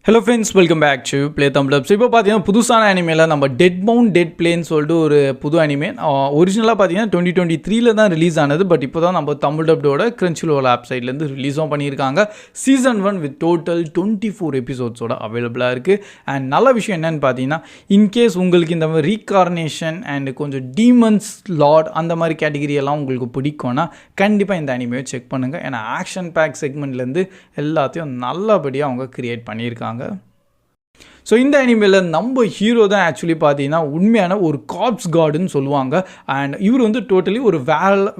Hello friends, welcome back to play Tamil apps. இப்போ பார்த்தீங்கன்னா புதுசான அனிமேல நம்ம டெட் மவுண்ட் டெட் பிளேன்னு சொல்லிட்டு ஒரு புது அனிமே ஒரிஜினலாக பார்த்தீங்கன்னா 2023 தான் ரிலீஸ் ஆனது. பட் இப்போ தான் நம்ம தமிழ் டப்டோட கிரன்ச்சிரோல் ஆப் சைட்லேருந்து ரிலீஸும் பண்ணியிருக்காங்க. சீசன் 1 வித் டோட்டல் 24 எபிசோட்ஸோட அவைலபிளாக இருக்குது. அண்ட் நல்ல விஷயம் என்னென்னு பார்த்தீங்கன்னா, இன்கேஸ் உங்களுக்கு இந்த மாதிரி ரீகார்னேஷன் அண்ட் கொஞ்சம் டீமன்ஸ் லார்ட் அந்த மாதிரி கேட்டகிரி எல்லாம் உங்களுக்கு பிடிக்கும்னா கண்டிப்பாக இந்த அனிமையை செக் பண்ணுங்கள். ஏன்னா ஆக்ஷன் பேக் செக்மெண்ட்லேருந்து எல்லாத்தையும் நல்லபடியாக அவங்க கிரியேட் பண்ணியிருக்காங்க. ஸோ இந்த அனிமேல நம்ம ஹீரோ தான் ஆக்சுவலி பார்த்தீங்கன்னா உண்மையான ஒரு காப்ஸ் கார்டுன்னு சொல்லுவாங்க. அண்ட் இவர் வந்து டோட்டலி ஒரு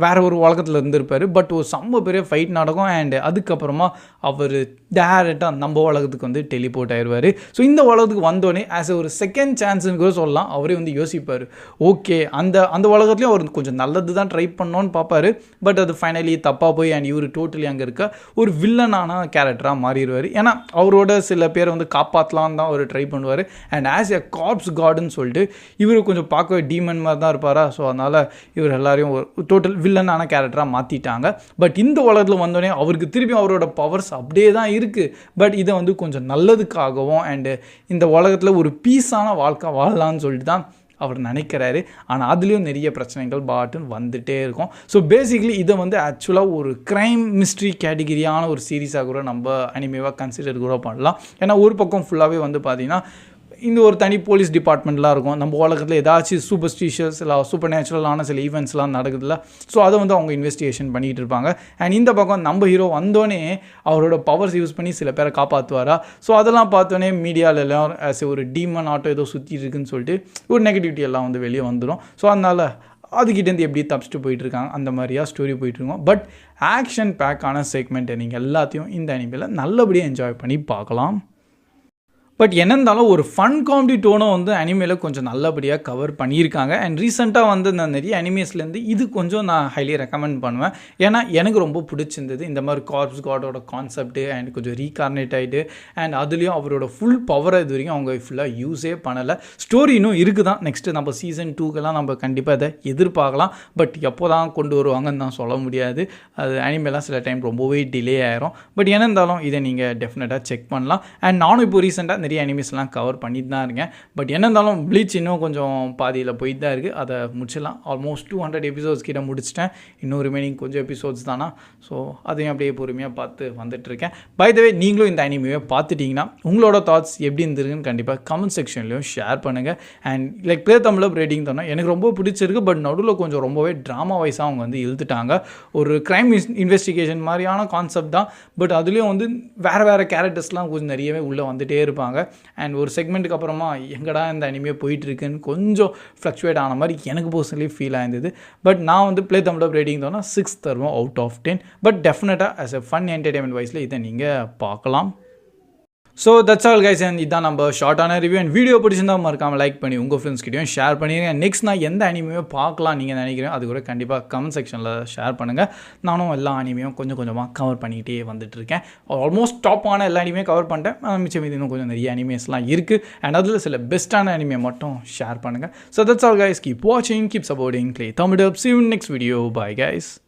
வேற ஒரு உலகத்தில் இருந்திருப்பார். பட் ஒரு செம்ம பெரிய ஃபைட் நடக்கும். அண்ட் அதுக்கப்புறமா அவர் டேரெக்டாக நம்ம உலகத்துக்கு வந்து டெலிபோர்ட் ஆயிடுவார். ஸோ இந்த உலகத்துக்கு வந்தோடனே ஆஸ் ஒரு செகண்ட் சான்ஸ்ன்னு கூட சொல்லலாம். அவரே வந்து யோசிப்பார், ஓகே அந்த உலகத்துலேயும் அவர் கொஞ்சம் நல்லது தான் ட்ரை பண்ணோன்னு பார்ப்பார். பட் அது ஃபைனலி தப்பாக போய் அண்ட் இவர் டோட்டலி அங்கே இருக்க ஒரு வில்லனான கேரக்டராக மாறிடுவார். ஏன்னா அவரோட சில பேரை வந்து காப்பாற்றலாம் தான் அவர் ட்ரை பண்ணுவார். அண்ட் ஆஸ் எ காப்ஸ் கார்டுன்னு சொல்லிட்டு இவர் கொஞ்சம் பார்க்கவே டீமன் மாதிரி தான் இருப்பாரா. ஸோ அதனால் இவர் எல்லாரையும் ஒரு டோட்டல் வில்லனான கேரக்டராக மாற்றிட்டாங்க. பட் இந்த உலகத்தில் வந்தோடனே அவருக்கு திருப்பி அவரோட பவர்ஸ் அப்படியே தான் இருக்குது. பட் இதை வந்து கொஞ்சம் நல்லதுக்காகவும் அண்டு இந்த உலகத்தில் ஒரு பீஸான வாழ்க்கை வாழலான்னு சொல்லிட்டு தான் அவர் நினைக்கிறாரு. ஆனால் அதுலேயும் நிறைய பிரச்சனைகள் பாட்டுன்னு வந்துகிட்டே இருக்கும். ஸோ பேசிக்லி இதை வந்து ஆக்சுவலாக ஒரு க்ரைம் மிஸ்ட்ரி கேட்டகிரியான ஒரு சீரீஸாக கூட நம்ம அனிமேவாக கன்சிடர் கூட பண்ணலாம். ஏன்னா ஒரு பக்கம் ஃபுல்லாகவே வந்து பார்த்திங்கன்னா இந்த ஒரு தனி போலீஸ் டிபார்ட்மெண்ட்லாம் இருக்கும். நம்ம உலகத்தில் ஏதாச்சும் சூப்பர்ஸ்டிஷியஸ் இல்லை சூப்பர் நேச்சுரலான சில ஈவெண்ட்ஸ்லாம் நடக்குதுல்ல. ஸோ அதை வந்து அவங்க இன்வெஸ்டிகேஷன் பண்ணிகிட்டு இருப்பாங்க. அண்ட் இந்த பக்கம் நம்ம ஹீரோ வந்தோடனே அவரோட பவர்ஸ் யூஸ் பண்ணி சில பேரை காப்பாற்றுவாரா. ஸோ அதெல்லாம் பார்த்தோன்னே மீடியாவிலலாம் ஆஸ் ஒரு டீமன் ஆட்டோ ஏதோ சுற்றிட்டு இருக்குன்னு சொல்லிட்டு ஒரு நெகட்டிவிட்டி எல்லாம் வந்து வெளியே வந்துடும். ஸோ அதனால் அதுக்கிட்டேருந்து எப்படி தப்பிச்சுட்டு போயிட்டுருக்காங்க அந்த மாதிரியாக ஸ்டோரி போயிட்டுருக்கோம். பட் ஆக்ஷன் பேக்கான செக்மெண்ட்டை நீங்கள் எல்லாத்தையும் இந்த அனிமேல நல்லபடியாக என்ஜாய் பண்ணி பார்க்கலாம். பட் என்ன இருந்தாலும் ஒரு ஃபன் காமெடி டோனை வந்து அனிமேல கொஞ்சம் நல்லபடியாக கவர் பண்ணியிருக்காங்க. அண்ட் ரீசெண்டாக வந்து நான் நிறைய அனிமேஸ்லேருந்து இது கொஞ்சம் நான் ஹைலி ரெக்கமெண்ட் பண்ணுவேன். ஏன்னா எனக்கு ரொம்ப பிடிச்சிருந்தது இந்த மாதிரி கார்ப்ஸ் காடோட கான்செப்ட்டு அண்ட் கொஞ்சம் ரீகார்னேட் ஆகிட்டு அண்ட் அதுலேயும் அவரோட ஃபுல் பவரை இது வரைக்கும் அவங்க ஃபுல்லாக யூஸே பண்ணலை. ஸ்டோரி இன்னும் இருக்குது தான். நெக்ஸ்ட்டு நம்ம சீசன் 2க்கெல்லாம் நம்ம கண்டிப்பாக அதை எதிர்பார்க்கலாம். பட் எப்போ தான் கொண்டு வருவாங்கன்னு தான் சொல்ல முடியாது. அது அனிமேலாம் சில டைம் ரொம்பவே டிலே ஆயிரும். பட் என்ன இருந்தாலும் இதை நீங்கள் டெஃபினட்டாக செக் பண்ணலாம். அண்ட் நானும் இப்போ ரீசெண்டாக நிறைய அனிமேஸ்லாம் கவர் பண்ணிட்டு தான் இருக்கேன். பட் என்ன இருந்தாலும் ப்ளீச் இன்னும் கொஞ்சம் பாதியில் போயிட்டு தான் இருக்குது. அதை முடிச்சிடலாம். ஆல்மோஸ்ட் 200 எபிசோட்ஸ் கிட்ட முடிச்சிட்டேன். இன்னும் ரிமைனிங் கொஞ்சம் எபிசோட்ஸ் தானா. ஸோ அதையும் அப்படியே பொறுமையாக பார்த்து வந்துட்டுருக்கேன். பை த வே நீங்களும் இந்த அனிமேவை பார்த்துட்டிங்கன்னா உங்களோட தாட்ஸ் எப்படி இருந்திருக்குன்னு கண்டிப்பாக கமெண்ட் செக்ஷன்லையும் ஷேர் பண்ணுங்கள். And like play Tamil rating தரணும் எனக்கு ரொம்ப பிடிச்சிருக்கு. பட் நடுவில் கொஞ்சம் ரொம்பவே ட்ராமா வைஸாக அவங்க வந்து இழுத்துட்டாங்க. ஒரு க்ரைம் இன்வெஸ்டிகேஷன் மாதிரியான கான்செப்ட் தான். பட் அதுலேயும் வந்து வேறு கேரக்டர்ஸ்லாம் கொஞ்சம் நிறையவே உள்ளே வந்துகிட்டே இருப்பாங்க. அண்ட் ஒரு செக்மெண்ட்டுக்கு அப்புறமா எங்கடா இந்த அனிமே போயிட்டுருக்குன்னு கொஞ்சம் ஃப்ளக்சுவேட் ஆன மாதிரி எனக்கு பர்சனலி ஃபீல் ஆயிருந்தது. பட் நான் வந்து ப்ளே தமிழ் ரேட்டிங் தோணா 6 தருவோம் அவுட் ஆஃப் 10. பட் டெஃபினட்டாக ஆஸ் எ ஃபன் என்டர்டைன்மெண்ட் வைஸில் இதை நீங்கள் பார்க்கலாம். So that's all guys. And இதான் நம்ம ஷார்ட்டான ரிவ்யூ. அண்ட் வீடியோ பிடிச்சிருந்தா மறக்காமல் லைக் பண்ணி உங்கள் ஃப்ரெண்ட்ஸ்கிட்டையும் ஷேர் பண்ணிடுங்க. நெக்ஸ்ட் நான் எந்த அனிமையோ பார்க்கலாம் நீங்கள் நினைக்கிறேன் அது கூட கண்டிப்பாக கமெண்ட் செக்ஷனில் ஷேர் பண்ணுங்கள். நானும் எல்லா அனிமையும் கொஞ்சம் கொஞ்சமாக கவர் பண்ணிக்கிட்டே வந்துட்டுருக்கேன். ஆல்மோஸ்ட் டாப்பான எல்லா அனிமையும் கவர் பண்ணிட்டேன். மிச்சம் இன்னும் கொஞ்சம் நிறைய அனிமேஸ்லாம் இருக்குது. அண்ட் அதில் சில பெஸ்ட்டான அனிமே மட்டும் ஷேர் பண்ணுங்கள். So that's all guys. Keep வாட்சிங், keep supporting play Tamil. See you in next video. Bye guys.